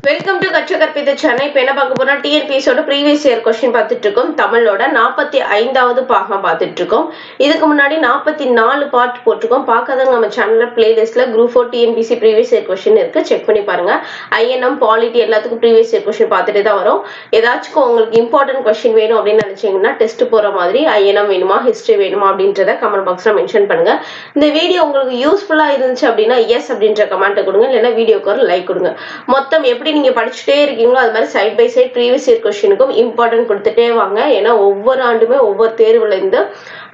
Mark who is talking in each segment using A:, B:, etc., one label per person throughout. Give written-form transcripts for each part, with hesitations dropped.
A: Welcome to கற்று கற்பித்த சென்னை. இப்போ என்ன பார்க்க போறோம், டிஎன்பிஎஸோட ப்ரீவியஸ் இயர் கொஸ்டின் பார்த்துட்டு இருக்கோம். தமிழோட 45வது பாகம் பார்த்துட்டு இருக்கோம். இதுக்கு முன்னாடி 44 பார்ட் போட்டிருக்கோம். பார்க்காதவங்க நம்ம சேனல்ல பிளேலிஸ்ட்ல group 4 TNPSC previous year question இருக்கு, செக் பண்ணி பாருங்க. ஐஎன்எம் பாலிட்டி எல்லாத்துக்கும் ப்ரீவியஸ் இயர் கொஸ்டின் பார்த்துட்டு தான் வரும். ஏதாச்சும் உங்களுக்கு இம்பார்ட்டன்ட் கொஸ்டின் வேணும் அப்படின்னு நினைச்சீங்கன்னா, டெஸ்ட் போற மாதிரி ஐஎன்எம் வேணுமா ஹிஸ்டரி வேணுமா அப்படின்றத கமெண்ட் பாக்ஸ்ல மென்ஷன் பண்ணுங்க. இந்த வீடியோ உங்களுக்கு யூஸ்ஃபுல்லா இருந்துச்சு அப்படின்னா எஸ் அப்படின்ற கமெண்ட் கொடுங்க, இல்லைன்னா வீடியோக்கு ஒரு லைக் கொடுங்க. மொத்தம் எப்படி நீங்க படிச்சுட்டே இருக்கீங்களோ அது மாதிரி side by side previous year கொஸ்டினுக்கும் இம்பார்ட்டன்ட் கொடுத்துட்டே வாங்க. ஏன்னா ஒவ்வொரு ஆண்டுமே ஒவ்வொரு தேர்வுல இருந்து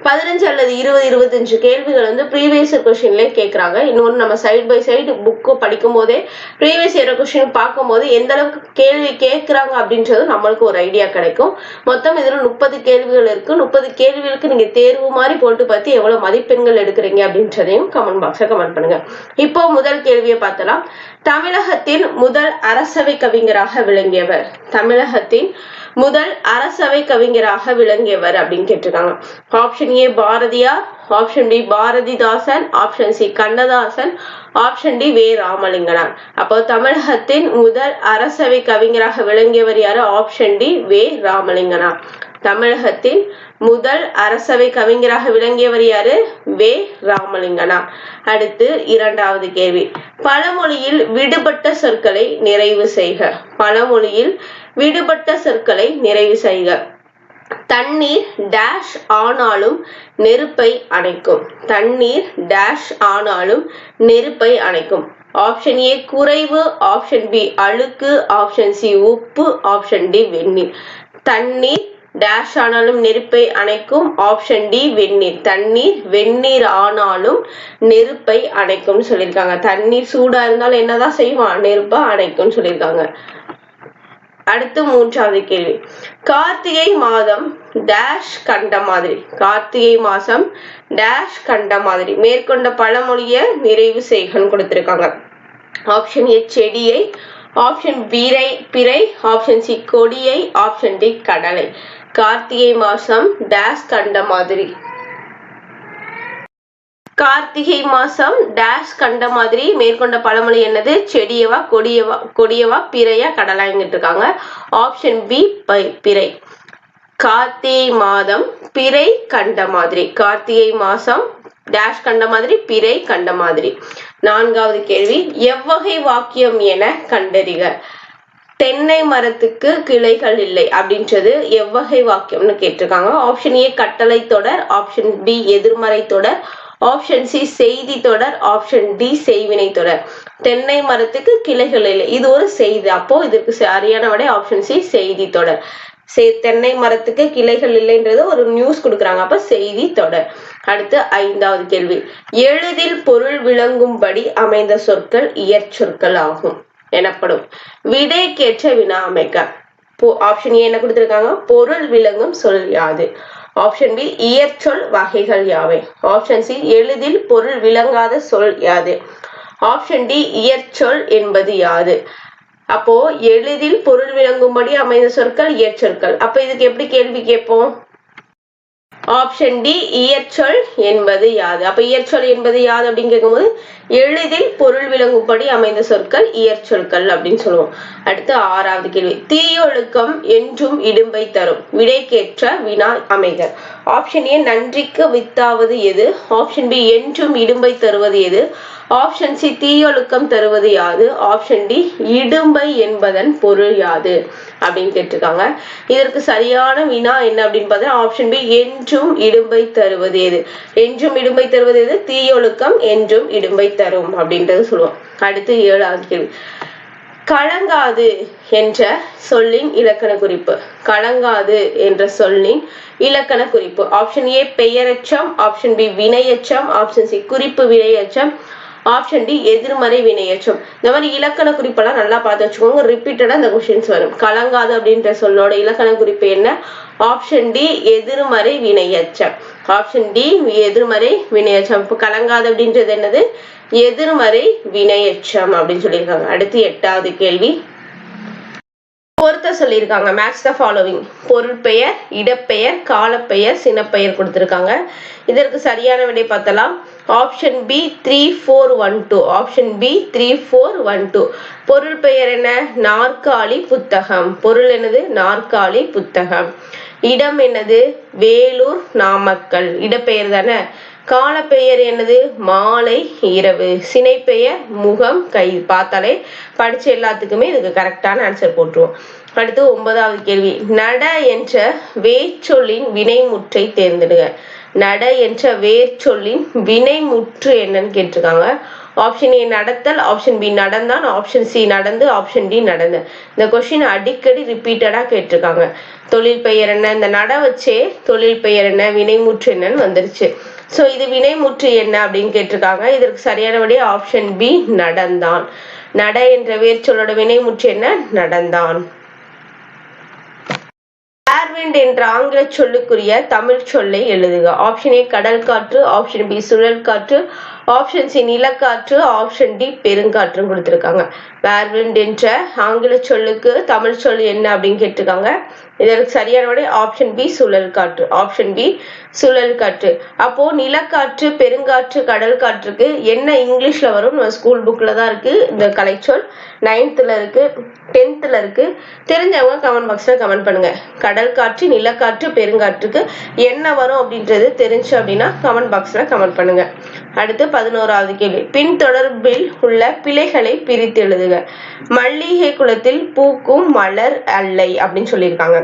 A: 15 அல்லது 20-25 கேள்விகள் வந்து ப்ரீவியஸ் இயர் கொஸ்டின்லேயே கேட்கறாங்க. இன்னொன்று, நம்ம சைட் பை சைடு புக்கு படிக்கும் போதே ப்ரீவியஸ் இயர் கொஸ்டின் பார்க்கும் போது எந்த அளவுக்கு கேள்வி கேட்கறாங்க அப்படின்றது நம்மளுக்கு ஒரு ஐடியா கிடைக்கும். மொத்தம் இதுல 30 கேள்விகள் இருக்கு. 30 கேள்விகளுக்கு நீங்க தேர்வு மாதிரி போட்டு பார்த்து எவ்வளவு மதிப்பெண்கள் எடுக்கிறீங்க அப்படின்றதையும் கமெண்ட் பாக்ஸ்ல கமெண்ட் பண்ணுங்க. இப்போ முதல் கேள்வியை பார்த்தலாம். தமிழகத்தின் முதல் அரசவை கவிஞராக விளங்கியவர். தமிழகத்தின் முதல் அரசவை கவிஞராக விளங்கியவர் அப்படின்னு கேட்டிருக்காங்க. Option A Bharathiyar, option B Bharathidasan, option C Kannadasan, option D Ve Ramalinganar. அப்போ தமிழகத்தின் முதல் அரசவை கவிஞராக விளங்கியவர் யாரு? Option D Ve Ramalinganar. தமிழகத்தின் முதல் அரசவை கவிஞராக விளங்கியவர் யாரு? வே ராமலிங்கனார். அடுத்து இரண்டாவது கேள்வி. பழமொழியில் விடுபட்ட சொற்களை நிறைவு செய்க. பழமொழியில் விடுபட்ட சொற்களை நிறைவு செய்க. தண்ணீர் டேஷ் ஆனாலும் நெருப்பை அணைக்கும். தண்ணீர் டேஷ் ஆனாலும் நெருப்பை அணைக்கும். ஆப்ஷன் ஏ குறைவு, ஆப்ஷன் பி அழுக்கு, ஆப்ஷன் சி உப்பு, ஆப்ஷன் டி வெந்நீர். தண்ணீர் டேஷ் ஆனாலும் நெருப்பை அணைக்கும். ஆப்ஷன் டி வெந்நீர். தண்ணீர் வெந்நீர் ஆனாலும் நெருப்பை அணைக்கும் சொல்லியிருக்காங்க. தண்ணீர் சூடா இருந்தாலும் என்னதான் செய்வான்? நெருப்பை அணைக்கும் சொல்லியிருக்காங்க. அடுத்து மூன்றாவது கேள்வி. கார்த்திகை மாதம் டேஷ் கண்ட மாதிரி. கார்த்திகை மாசம் டேஷ் கண்ட மாதிரி. மேற்கொண்ட பழமொழிய நிறைவு செய்கன்னு கொடுத்திருக்காங்க. ஆப்ஷன் ஏ செடியை, ஆப்ஷன் பிறை, ஆப்ஷன் சி கொடியை, ஆப்ஷன் டி கடலை. கார்த்திகை மாசம் டேஷ் கண்ட மாதிரி. கார்த்திகை மாசம் டேஷ் கண்ட மாதிரி. மேற்கொண்ட பழமொழி என்னது? செடியவா, கொடியவா, பிறையா, கடலாங்கிட்டு இருக்காங்க. ஆப்ஷன் பி பிறை. கார்த்திகை மாதம் பிறை கண்ட மாதிரி. கார்த்திகை மாசம் டேஷ் கண்ட மாதிரி, பிறை கண்ட மாதிரி. நான்காவது கேள்வி. எவ்வகை வாக்கியம் என கண்டறிக. தென்னை மரத்துக்கு கிளைகள் இல்லை அப்படின்றது எவ்வகை வாக்கியம்னு கேட்டிருக்காங்க. ஆப்ஷன் ஏ கட்டளை தொடர், ஆப்ஷன் பி எதிர்மறை தொடர், ஆப்ஷன் சி செய்தி தொடர், ஆப்ஷன் டி செய்வினை தொடர். தென்னை மரத்துக்கு கிளைகள் இல்லை, இது ஒரு செய்தி. அப்போ இதற்கு சரியான விடை ஆப்ஷன் சி செய்தி தொடர். தென்னை மரத்துக்கு கிளைகள் இல்லைன்றது ஒரு நியூஸ் கொடுக்குறாங்க, அப்ப செய்தி தொடர். அடுத்து ஐந்தாவது கேள்வி. எளிதில் பொருள் விளங்கும்படி அமைந்த சொற்கள் இயற்சொற்கள் ஆகும் எனப்படும். விடைக்கேற்ற வினா அமைக்க. ஆப்ஷன் ஏ என்ன கொடுத்திருக்காங்க? பொருள் விளங்கும் சொல் யாது. ஆப்ஷன் பி இயற்சொல் வகைகள் யாவை. ஆப்ஷன் சி எளிதில் பொருள் விளங்காத சொல் யாது. ஆப்ஷன் டி இயற்சொல் என்பது யாது. அப்போ எளிதில் பொருள் விளங்கும்படி அமைந்த சொற்கள் இயற்சொற்கள். அப்ப இதுக்கு எப்படி கேள்வி கேட்போம்? ஆப்ஷன் டி இயற்சொல் என்பது யாது. அப்ப இயற்சொல் என்பது யாது அப்படின்னு கேட்கும்போது எளிதில் பொருள் விளங்கும்படி அமைந்த சொற்கள் இயற்சொற்கள் அப்படின்னு சொல்லுவோம். அடுத்து ஆறாவது கேள்வி. தீயொழுக்கம் என்றும் இடும்பை தரும். விடைக்கேற்ற வினா அமைக. ஆப்ஷன் ஏ நன்றிக்கு வித்தாவது எது. ஆப்ஷன் பி என்றும் இடும்பை தருவது எது. ஆப்ஷன் சி தீயொழுக்கம் தருவது யாது. ஆப்ஷன் டி இடும்பை என்பதன் பொருள் யாது அப்படின்னு கேட்டிருக்காங்க. இதற்கு சரியான வினா என்ன அப்படின்னு பார்த்தா ஆப்ஷன் பி என்றும் இடும்பை தருவது எது. என்றும் இடும்பை தருவது எது? தீயொழுக்கம் என்றும் இடும்பை தரும் அப்படின்றது சொல்லுவோம். அடுத்து ஏழாவது கேள்வி. கலங்காது என்ற சொல்லின் இலக்கண குறிப்பு. கலங்காது என்ற சொல்லின் இலக்கண குறிப்பு. ஆப்ஷன் ஏ பெயரச்சம், ஆப்ஷன் பி வினையச்சம், ஆப்ஷன் சி குறிப்பு வினையச்சம், ஆப்ஷன் டி எதிர்மறை வினையச்சம். இந்த மாதிரி இலக்கண குறிப்பெல்லாம் நல்லா பார்த்து வச்சுக்கோங்க. ரிப்பீட்டடா இந்த கொஸ்டின்ஸ் வரும். கலங்காது அப்படின்ற சொல்லோட இலக்கண குறிப்பு என்ன? ஆப்ஷன் டி எதிர்மறை வினையச்சம். ஆப்ஷன் டி எதிர்மறை வினையச்சம். இப்போ கலங்காது அப்படின்றது என்னது? எதிர்மறை வினையச்சம் அப்படின்னு சொல்லியிருக்காங்க. அடுத்து எட்டாவது கேள்வி. பொறுத்த சொல்லியிருக்காங்க. Match the following. பொருள் பெயர், இடப்பெயர், காலப்பெயர், சினப்பெயர் கொடுத்திருக்காங்க. இதற்கு சரியான விடை பார்த்தலாம். Option B 3412. Option B 3412. பொருள் பெயர் என்ன? நாற்காலி புத்தகம். பொருள் என்னது? நாற்காலி புத்தகம். இடம் என்னது? வேலூர் நாமக்கல். இடப்பெயர் தானே. காலப்பெயர் என்னது? மாலை இரவு. சினைப்பெயர் முகம் கை. பார்த்தாலே படிச்ச எல்லாத்துக்குமே இதுக்கு கரெக்டான ஆன்சர் போட்டுருவோம். அடுத்து 9வது கேள்வி. நட என்ற வேர்ச்சொல்லின் வினைமுற்றை தேர்ந்தெடுக. நட என்ற வேர்ச்சொல்லின் வினைமுற்று என்னன்னு கேட்டிருக்காங்க. ஆப்ஷன் ஏ நடத்தல், ஆப்ஷன் பி நடந்தான், ஆப்ஷன் சி நடந்து, ஆப்ஷன் டி நடந்த. இந்த கொஸ்டின் அடிக்கடி ரிப்பீட்டடா கேட்டிருக்காங்க. தொழில் பெயர் என்ன? இந்த நட வச்சே தொழில் பெயர் என்ன, வினைமுற்று என்னன்னு வந்துருச்சு. சோ இது வினைமுற்று என்ன அப்படின்னு கேட்டிருக்காங்க. இதற்கு சரியான விடை ஆப்ஷன் பி நடந்தான். நட என்ற வேர்ச்சொல்லோட வினைமுற்று என்ன? நடந்தான். ஏர்விண்ட் என்ற ஆங்கில சொல்லுக்குரிய தமிழ் சொல்லை எழுதுக. ஆப்ஷன் ஏ கடல் காற்று, ஆப்ஷன் பி சுழல் காற்று, ஆப்ஷன் சி நிலக்காற்று, ஆப்ஷன் டி பெருங்காற்றுன்னு கொடுத்திருக்காங்க. ஏர்விண்ட் என்ற ஆங்கில சொல்லுக்கு தமிழ் சொல் என்ன அப்படின்னு கேட்டிருக்காங்க. இதற்கு சரியான விடை ஆப்ஷன் பி சுழல் காற்று. ஆப்ஷன் பி சுழல் காற்று. அப்போ நிலக்காற்று, பெருங்காற்று, கடல் காற்றுக்கு என்ன இங்கிலீஷ்ல வரும்? நம்ம ஸ்கூல் புக்ல தான் இருக்கு இந்த கலைச்சொல். 9th இருக்கு, 10th இருக்கு. தெரிஞ்சவங்க கமெண்ட் பாக்ஸ்ல கமெண்ட் பண்ணுங்க. கடல் காற்று, நிலக்காற்று, பெருங்காற்றுக்கு என்ன வரும் அப்படின்றது தெரிஞ்சு அப்படின்னா கமெண்ட் பாக்ஸ்ல கமெண்ட் பண்ணுங்க. அடுத்து 11வது கேள்வி. பின் தொடர்பில் உள்ள பிழைகளை பிரித்து எழுதுக. மல்லிகை குளத்தில் பூக்கும் மலர் அல்லை அப்படின்னு சொல்லியிருக்காங்க.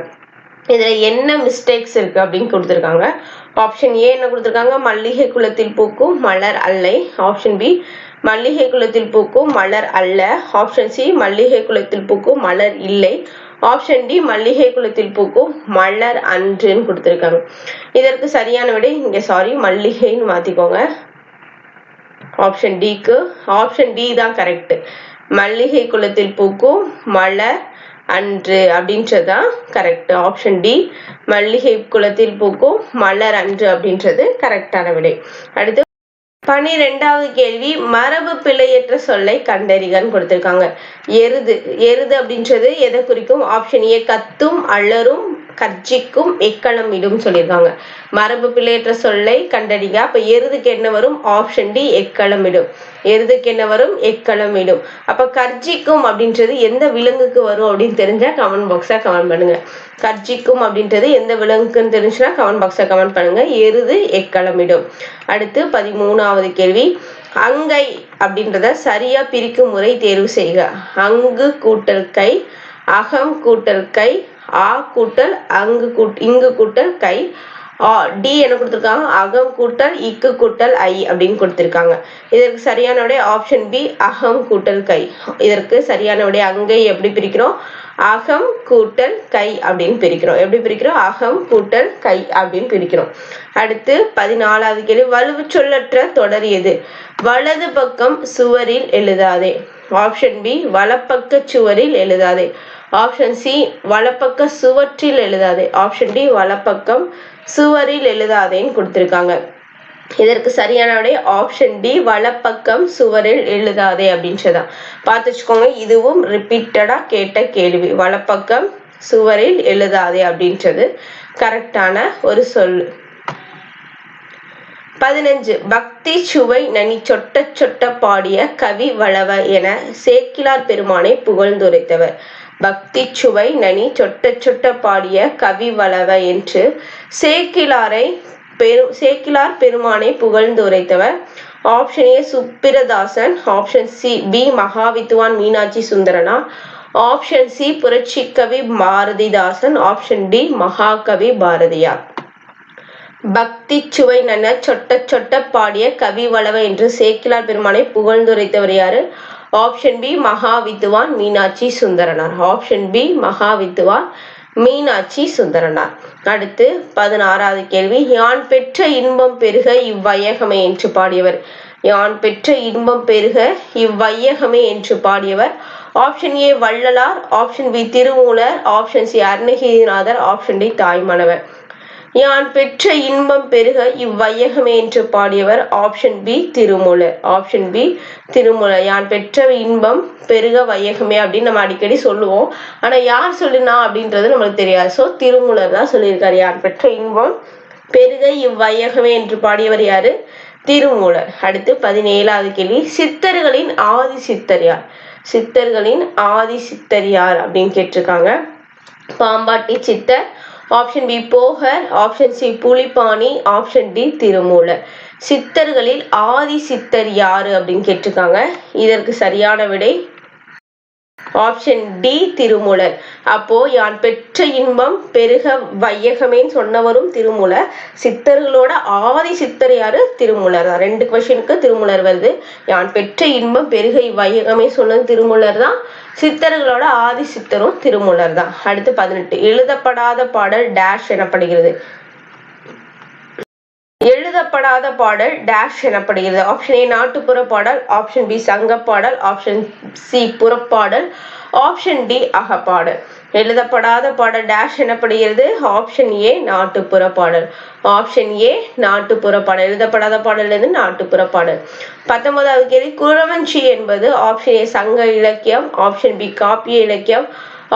A: இதுல என்ன மிஸ்டேக்ஸ் இருக்கு அப்படின்னு கொடுத்திருக்காங்க. ஆப்ஷன் ஏ என்ன கொடுத்திருக்காங்க? மல்லிகை குளத்தில் பூக்கும் மலர் அல்லை. ஆப்ஷன் பி மல்லிகை குளத்தில் பூக்கும் மலர் அல்ல. ஆப்ஷன் சி மல்லிகை குளத்தில் பூக்கும் மலர் இல்லை. ஆப்ஷன் டி மல்லிகை குளத்தில் பூக்கும் மலர் அன்றுன்னு கொடுத்திருக்காங்க. இதற்கு சரியான விடை இங்க மல்லிகைன்னு மாத்திக்கோங்க. ஆப்ஷன் டிக்கு ஆப்ஷன் டி தான் கரெக்ட். மல்லிகை குளத்தில் பூக்கும் மலர் அன்று அப்படின்றதுதான் கரெக்ட். ஆப்ஷன் டி மல்லிகை குளத்தில் பூக்கும் மலர் அன்று அப்படின்றது கரெக்டான விடை. அடுத்து 12வது கேள்வி. மரபு பிழையற்ற சொல்லை கண்டறிகன்னு கொடுத்திருக்காங்க. எருது. எருது அப்படின்றது எதை குறிக்கும்? ஆப்ஷன் ஏ கத்தும், அலறும், கர்ஜிக்கும், எக்களம் இடும் சொல்லியிருக்காங்க. மரபு பிழையற்ற சொல்லை கண்டறிக. அப்ப எருதுக்கு என்ன வரும்? ஆப்ஷன் டி எக்களம் இடும். எருதுக்கு என்ன வரும்? எக்களம் இடும். அப்ப கர்ஜிக்கும் அப்படின்றது எந்த விலங்குக்கு வரும் அப்படின்னு தெரிஞ்சா கமெண்ட் பாக்ஸ்ல கமெண்ட் பண்ணுங்க. கர்ஜிக்கும் அப்படின்றது எந்த விலங்குக்குன்னு தெரிஞ்சுன்னா கமெண்ட் பாக்ஸ்ல கமெண்ட் பண்ணுங்க. எருது எக்களம் இடும். அடுத்து 13வது கேள்வி. அங்கை அப்படின்றத சரியா பிரிக்கும் முறை தேர்வு செய்க. அங்கு கூட்டல் கை, அகம் கூட்டல் கை, ஆ கூட்டல் அங்கு இங்கு கூட்டல் கை, டி என்ன கொடுத்திருக்காங்க? அகம் கூட்டல் இக்கு கூட்டல் ஐ அப்படின்னு கொடுத்திருக்காங்க. இதற்கு சரியான விடை ஆப்ஷன் பி அகம் கூட்டல் கை. இதற்கு சரியான விடை அங்கை எப்படி பிரிக்கிறோம்? அகம் கூட்டல் கை அப்படின்னு பிரிக்கிறோம். எப்படி பிரிக்கிறோம்? அகம் கூட்டல் கை அப்படின்னு பிரிக்கிறோம். அடுத்து 14வது கேள்வி. வலுவு சொல்லற்ற தொடர் எது? வலது பக்கம் சுவரில் எழுதாதே. ஆப்ஷன் பி வலப்பக்க சுவரில் எழுதாதே. ஆப்ஷன் சி வலப்பக்க சுவற்றில் எழுதாதே. ஆப்ஷன் டி வலப்பக்கம் சுவரில் எழுதாதேன்னு கொடுத்திருக்காங்க. இதற்கு சரியான விடை ஆப்ஷன் டி வலப்பக்கம் சுவரில் எழுதாதே அப்படின்றதான். பார்த்து வச்சுக்கோங்க. இதுவும் ரிப்பீட்டடா கேட்ட கேள்வி. வலப்பக்கம் சுவரில் எழுதாதே அப்படின்றது கரெக்டான ஒரு சொல்லு. 15 பக்தி சுவை நனி சொட்ட சொட்ட பாடிய கவி வளவ என சேக்கிலார் பெருமானை புகழ்ந்துரைத்தவர். பக்தி சுவை நனி சொட்ட சொட்ட பாடிய கவி வளவ என்று சேக்கிலார் பெருமானை புகழ்ந்து உரைத்தவர். Option A Subradasan, option C B Mahavidwan Meenakshi Sundaranar, option C புரட்சி கவி பாரதிதாசன், ஆப்ஷன் டி மகாகவி பாரதியார். பக்தி சுவை நன சொட்ட சொட்ட பாடிய கவி வளவ என்று சேக்கிலார் பெருமானை புகழ்ந்துரைத்தவர் யாரு? Option B Mahavidwan Meenakshi Sundaranar. Option B Mahavidwan Meenakshi Sundaranar. அடுத்து 16வது கேள்வி. யான் பெற்ற இன்பம் பெருக இவ்வையகமே என்று பாடியவர். யான் பெற்ற இன்பம் பெருக இவ்வையகமே என்று பாடியவர். Option A Vallalar, option B Thirumoolar, option C Arunagirinathar, option D Thayumanavar. யான் பெற்ற இன்பம் பெருக இவ்வையகமே என்று பாடியவர் option B Thirumoolar. Option B Thirumoolar. யான் பெற்ற இன்பம் பெருக வையகமே அப்படின்னு நம்ம அடிக்கடி சொல்லுவோம். ஆனா யார் சொல்லுனா அப்படின்றது நம்மளுக்கு தெரியாது. சோ திருமூலர் தான் சொல்லியிருக்காரு. யான் பெற்ற இன்பம் பெருக இவ்வையகமே என்று பாடியவர் யாரு? திருமூலர். அடுத்து 17வது கேள்வி, சித்தர்களின் ஆதி சித்தர் யார்? சித்தர்களின் ஆதி சித்தர் யார் அப்படின்னு கேட்டிருக்காங்க. Pambatti Siddhar, option B Bogar, option C Pulippani, option D Thirumoolar. சித்தர்களில் ஆதி சித்தர் யாரு அப்படின்னு கேட்டிருக்காங்க. இதற்கு சரியான விடை ஆப்ஷன் டி திருமூலர். அப்போ யான் பெற்ற இன்பம் பெருக வையகமேன்னு சொன்னவரும் திருமூலர். சித்தர்களோட ஆதி சித்தர் யாரு? திருமூலர் தான். 2 கொஸ்டினுக்கு திருமூலர் வருது. யான் பெற்ற இன்பம் பெருக வையகமே சொன்னது திருமூலர் தான். சித்தர்களோட ஆதி சித்தரும் திருமூலர் தான். அடுத்து 18, எழுதப்படாத பாடல் டேஷ் எனப்படுகிறது. எழுதப்படாத பாடல் டேஷ் எனப்படுகிறது. ஆப்ஷன் ஏ நாட்டுப்புற பாடல், ஆப்ஷன் பி சங்க பாடல், ஆப்ஷன் சி புறப்பாடல், ஆப்ஷன் டி அகப்பாடல். எழுதப்படாத பாடல் டேஷ் எனப்படுகிறது. ஆப்ஷன் ஏ நாட்டுப்புற பாடல். ஆப்ஷன் ஏ நாட்டுப்புற பாடல். எழுதப்படாத பாடல் எது? நாட்டுப்புற பாடல். 19வது கேள்வி, குறவஞ்சி என்பது ஆப்ஷன் ஏ சங்க இலக்கியம், ஆப்ஷன் பி காப்பிய இலக்கியம்,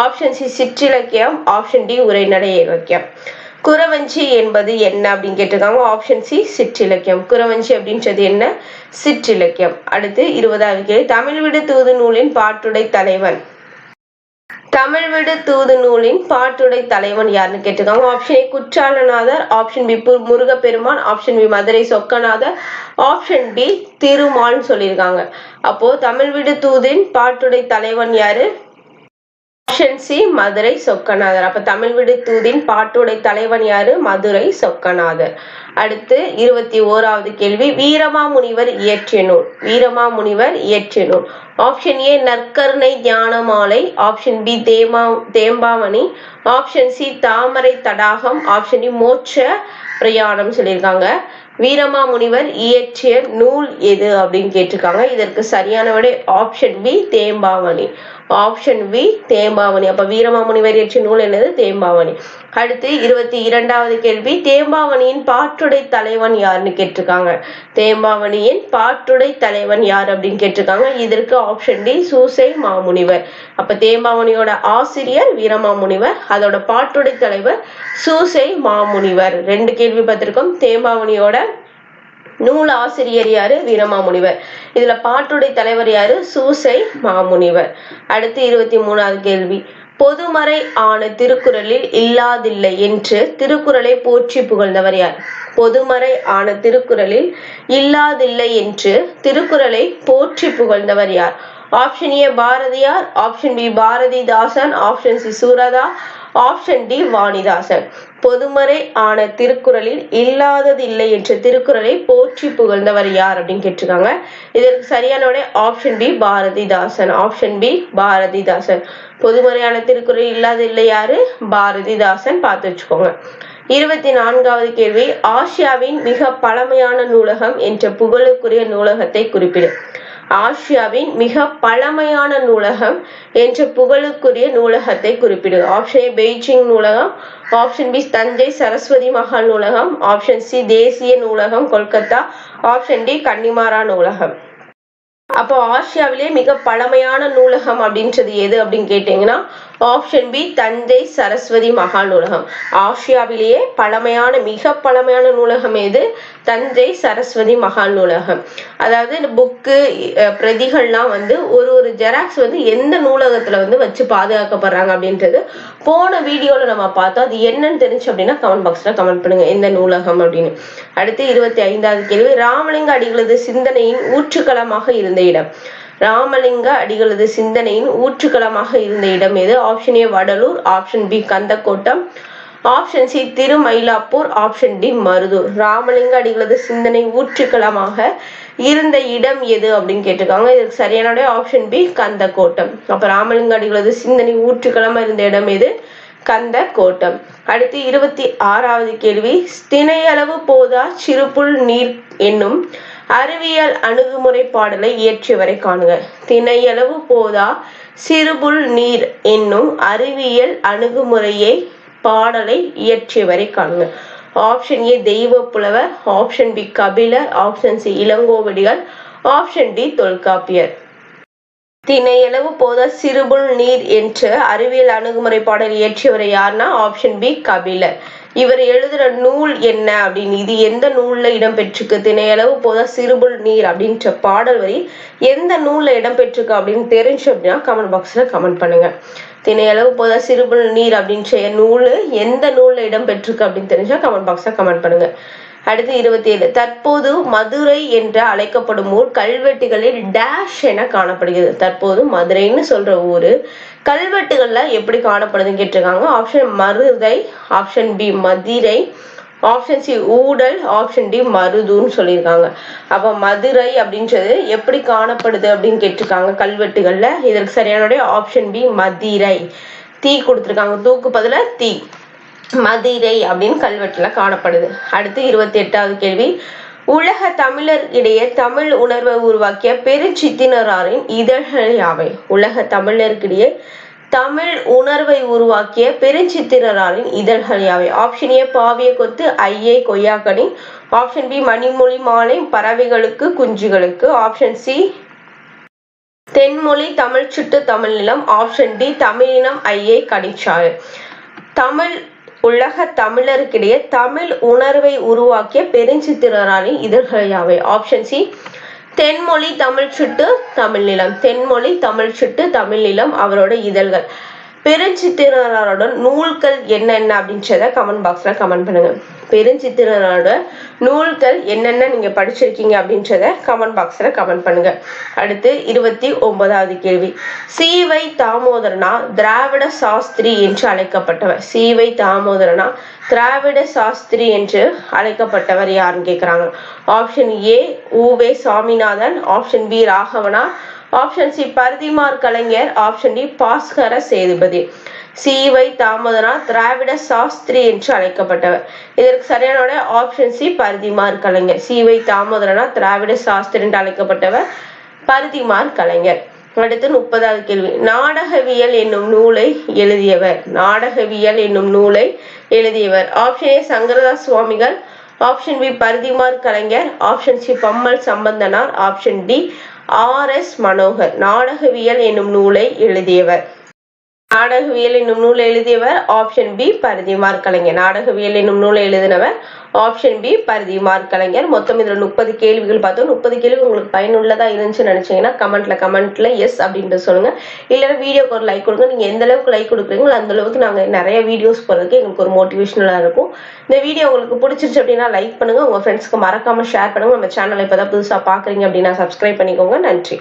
A: ஆப்ஷன் சி சிற்றிலக்கியம், ஆப்ஷன் டி உரைநடை இலக்கியம். குறவஞ்சி என்பது என்ன அப்படின்னு கேட்டிருக்காங்க. Option C சிற்றிலக்கியம். குறவஞ்சி அப்படின்றது என்ன? சிற்றிலக்கியம். அடுத்து 20வது கேள்வி, தமிழ் விடு தூது நூலின் பாட்டுடை தலைவன். தமிழ் விடு தூது நூலின் பாட்டுடை தலைவன் யாருன்னு கேட்டிருக்காங்க. Option A Kutralanathar, option B Murugaperuman, option B Madurai Chokkanathar, option D திருமால்னு சொல்லியிருக்காங்க. அப்போ தமிழ் விடு தூதின் பாட்டுடை தலைவன் யாரு? Option C Madurai Chokkanathar. அப்ப தமிழ் விடு தூதின் பாட்டுடை தலைவன் யாரு? மதுரை சொக்கநாதர். அடுத்து 21வது கேள்வி, வீரமாமுனிவர் இயற்றிய நூல். வீரமாமுனிவர் இயற்றிய நூல். Option A Narkarunai Gnanamalai, option B Thembavani, option C Thamarai Thadagam, option D Motcha Prayanam சொல்லியிருக்காங்க. வீரமாமுனிவர் இயற்றிய நூல் எது அப்படின்னு கேட்டிருக்காங்க. இதற்கு சரியான விடை option B Thembavani. Option B Thembavani. அப்ப வீரமாமுனிவர் இயற்றிய நூல் என்னது? தேம்பாவணி. அடுத்து 22வது கேள்வி, தேம்பாவணியின் பாட்டுடை தலைவன் யாருன்னு கேட்டிருக்காங்க. தேம்பாவணியின் பாட்டுடை தலைவன் யார் அப்படின்னு கேட்டிருக்காங்க. இதற்கு ஆப்ஷன் டி சூசை மாமுனிவர். அப்ப தேம்பாவணியோட ஆசிரியர் வீரமாமுனிவர், அதோட பாட்டுடை தலைவர் சூசை மாமுனிவர். 2 கேள்வி பார்த்திருக்கோம். தேம்பாவணியோட நூல் ஆசிரியர் யாரு? வீரமாமுனிவர். இதுல பாட்டுடை தலைவர் யாரு? சூசை மாமுனிவர். அடுத்து 23வது கேள்வி, பொதுமறை ஆன திருக்குறளில் இல்லாதில்லை என்று திருக்குறளை போற்றி புகழ்ந்தவர் யார்? பொதுமறை ஆன திருக்குறளில் இல்லாதில்லை என்று திருக்குறளை போற்றி புகழ்ந்தவர் யார்? Option A Bharathiyar, option B Bharathidasan, option C Suratha, option D Vanidasan. பொதுமறை ஆன திருக்குறளில் இல்லாததில்லை என்ற திருக்குறளை போற்றி புகழ்ந்தவர் யார் அப்படின்னு கேட்டிருக்காங்க. இதற்கு சரியான விடை option B Bharathidasan. Option B Bharathidasan. பொதுமறையான திருக்குறள் இல்லாதில்லை யாரு? பாரதிதாசன். பார்த்து வச்சுக்கோங்க. 24வது கேள்வி, ஆசியாவின் மிக பழமையான நூலகம் என்ற புகழுக்குரிய நூலகத்தை குறிப்பிடு. ஆசியாவின் மிக பழமையான நூலகம் என்ற புகழுக்குரிய நூலகத்தை குறிப்பிடு. ஆப்ஷன் ஏ பெய்ஜிங் நூலகம், ஆப்ஷன் பி தஞ்சை சரஸ்வதி மகால் நூலகம், ஆப்ஷன் சி தேசிய நூலகம் கொல்கத்தா, ஆப்ஷன் டி கன்னிமாரா நூலகம். அப்போ ஆசியாவிலே மிக பழமையான நூலகம் அப்படின்றது எது அப்படின்னு கேட்டீங்கன்னா ஆப்ஷன் பி தஞ்சை சரஸ்வதி மகால் நூலகம். ஆசியாவிலேயே மிக பழமையான நூலகம் எது? தஞ்சை சரஸ்வதி மகால் நூலகம். அதாவது இந்த புக்கு பிரதிகள்லாம் ஒரு ஜெராக்ஸ் எந்த நூலகத்துல வச்சு பாதுகாக்கப்படுறாங்க அப்படின்றது போன வீடியோல நம்ம பார்த்தோம். அது என்னன்னு தெரிஞ்சு அப்படின்னா கமெண்ட் பாக்ஸ்ல கமெண்ட் பண்ணுங்க எந்த நூலகம் அப்படின்னு. அடுத்து 25வது கேள்வி, ராமலிங்க அடிகளது சிந்தனையின் ஊற்றுக்களமாக இருந்த இடம். ராமலிங்க அடிகளது சிந்தனையின் ஊற்றுக்களமாக இருந்த இடம் எது? Option A Vadalur, option B Kandakottam, option C Thirumayilapur, option D Maruthur. Ramalinga அடிகளது சிந்தனை ஊற்றுக்களமாக இருந்த இடம் எது அப்படின்னு கேட்டிருக்காங்க. இதுக்கு சரியான ஆப்ஷன் பி கந்தக்கோட்டம். அப்ப ராமலிங்க அடிகளது சிந்தனை ஊற்றுக்களமா இருந்த இடம் எது? கந்தக்கோட்டம். அடுத்து 26வது கேள்வி, திணையளவு போதா சிறுபுல் நீர் என்னும் அறிவியல் அணுகுமுறை பாடலை இயற்றியவரை காணுங்க. திணையளவு போதா சிறுபுல் நீர் என்னும் அறிவியல் அணுகுமுறையை பாடலை இயற்றியவரை காணுங்க. Option A Deiva Pulavar, option B Kapilar, option C Ilangovadigal, option D Tholkappiyar. திணையளவு போதா சிறுபுல் நீர் என்ற அறிவியல் அணுகுமுறை பாடல் இயற்றியவரை யாருன்னா ஆப்ஷன் பி கபிலர். இவர் எழுதுற நூல் என்ன அப்படின்னு, இது எந்த நூல்ல இடம்பெற்றிருக்கு, திணையளவு போதா சிறுபுல் நீர் அப்படின்ற பாடல் வரி எந்த நூல்ல இடம்பெற்றிருக்கு அப்படின்னு தெரிஞ்சு அப்படின்னா கமெண்ட் பாக்ஸ்ல கமெண்ட் பண்ணுங்க. திணையளவு போதா சிறுபுல் நீர் அப்படின்ற நூல் எந்த நூல்ல இடம்பெற்றிருக்கு அப்படின்னு தெரிஞ்சா கமெண்ட் பாக்ஸ்ல கமெண்ட் பண்ணுங்க. அடுத்து 27. தற்போது மதுரை என்று அழைக்கப்படும் ஊர் கல்வெட்டுகளில் டேஷ் என காணப்படுகிறது. தற்போது மதுரைன்னு சொல்ற ஊரு கல்வெட்டுகள்ல எப்படி காணப்படுதுன்னு கேட்டிருக்காங்க. ஆப்ஷன் மருதை, ஆப்ஷன் பி மதிரை, ஆப்ஷன் சி ஊடல், ஆப்ஷன் டி மருதுன்னு சொல்லியிருக்காங்க. அப்ப மதுரை அப்படின்றது எப்படி காணப்படுது அப்படின்னு கேட்டிருக்காங்க கல்வெட்டுகள்ல. இதற்கு சரியான ஆப்ஷன் பி மதிரை. தீ கொடுத்திருக்காங்க, தூக்கு பதிலா தீ, மதிரை அப்படின்னு கல்வெட்டுல காணப்படுது. அடுத்து 28வது கேள்வி. உலக தமிழர் இடையே தமிழ் உணர்வை உருவாக்கிய பெருஞ்சித்திரனாரின் இதழ்கள் யாவை? உலக தமிழர்களிடையே தமிழ் உணர்வை உருவாக்கிய பெருஞ்சித்திரனாரின் இதழ்கள் யாவை? ஆப்ஷன் ஏ பாவிய கொத்து, ஐயே கொய்யாக்கனி, ஆப்ஷன் பி மணிமொழி மாலை பறவைகளுக்கு குஞ்சுகளுக்கு, ஆப்ஷன் சி தென்மொழி தமிழ் சுட்டு தமிழ் நிலம், ஆப்ஷன் டி தமிழினம் ஐயே கனிச்சாறு. தமிழ் உலக தமிழருக்கிடையே தமிழ் உணர்வை உருவாக்கிய பெருஞ்சித்திரனாரின் இதழ்கள் யாவை? ஆப்ஷன் சி தென்மொழி தமிழ் சுட்டு தமிழ் நிலம். தென்மொழி தமிழ் சுட்டு தமிழ் நிலம் அவரோட இதழ்கள். பெருஞ்சித்திரனாரோட நூல்கள் என்னென்ன அப்படின்றத கமெண்ட் பாக்ஸ்ல கமெண்ட் பண்ணுங்க. பெருஞ்சித்திரனாரோட நூல்கள் என்னென்ன நீங்க படிச்சிருக்கீங்க அப்படின்றத கமெண்ட் பாக்ஸ்ல கமெண்ட் பண்ணுங்க. அடுத்து 29வது கேள்வி. சி.வை. தாமோதரனா திராவிட சாஸ்திரி என்று அழைக்கப்பட்டவர். சி.வை. தாமோதரனா திராவிட சாஸ்திரி என்று அழைக்கப்பட்டவர் யாருன்னு கேக்குறாங்க. ஆப்ஷன் ஏ உ.வே. சாமிநாதன், ஆப்ஷன் பி ராகவனா, option C Parithimar Kalaignar, option D Baskara Sethupathi. சி.வை. தாமோதரனா திராவிட சாஸ்திரி என்று அழைக்கப்பட்டவர். இதற்கு சரியான ஆப்ஷன் சி பரிதிமார் கலைஞர். சி.வை. தாமோதரனா திராவிட சாஸ்திரி என்று அழைக்கப்பட்டவர் பரிதிமார் கலைஞர். அடுத்து 30வது கேள்வி. நாடகவியல் என்னும் நூலை எழுதியவர். நாடகவியல் என்னும் நூலை எழுதியவர். Option A Sankaradas Swamigal, option B Parithimar Kalaignar, option C Pammal Sambandanar, option D R S. Manohar. நாடகவியல் என்னும் நூலை எழுதியவர். நாடகவியல் என்னும் நூலை எழுதியவர் ஆப்ஷன் பி பரிதிமார் கலைஞர். நாடகவியல் என்னும் நூலை எழுதினவர் ஆப்ஷன் பி பரிதிமார் கலைஞர். மொத்தம் இதுல 30 கேள்விகள் பார்த்தோம். 30 கேள்வி உங்களுக்கு பயனுள்ளதா இருந்துச்சுன்னு நினைச்சீங்கன்னா கமெண்ட்ல எஸ் அப்படின்ட்டு சொல்லுங்க. இல்லைன்னா வீடியோக்கு ஒரு லைக் கொடுங்க. நீங்க எந்த அளவுக்கு லைக் கொடுக்குறீங்களோ அந்த அளவுக்கு நாங்க நிறைய வீடியோஸ் போறதுக்கு எங்களுக்கு ஒரு மோட்டிவேஷனலா இருக்கும். இந்த வீடியோ உங்களுக்கு பிடிச்சிருச்சு அப்படின்னா லைக் பண்ணுங்க, உங்க ஃப்ரெண்ட்ஸ்க்கு மறக்காம ஷேர் பண்ணுங்க. நம்ம சேனலை இப்பதான் புதுசா பாக்குறீங்க அப்படின்னா சப்ஸ்கிரைப் பண்ணிக்கோங்க. நன்றி.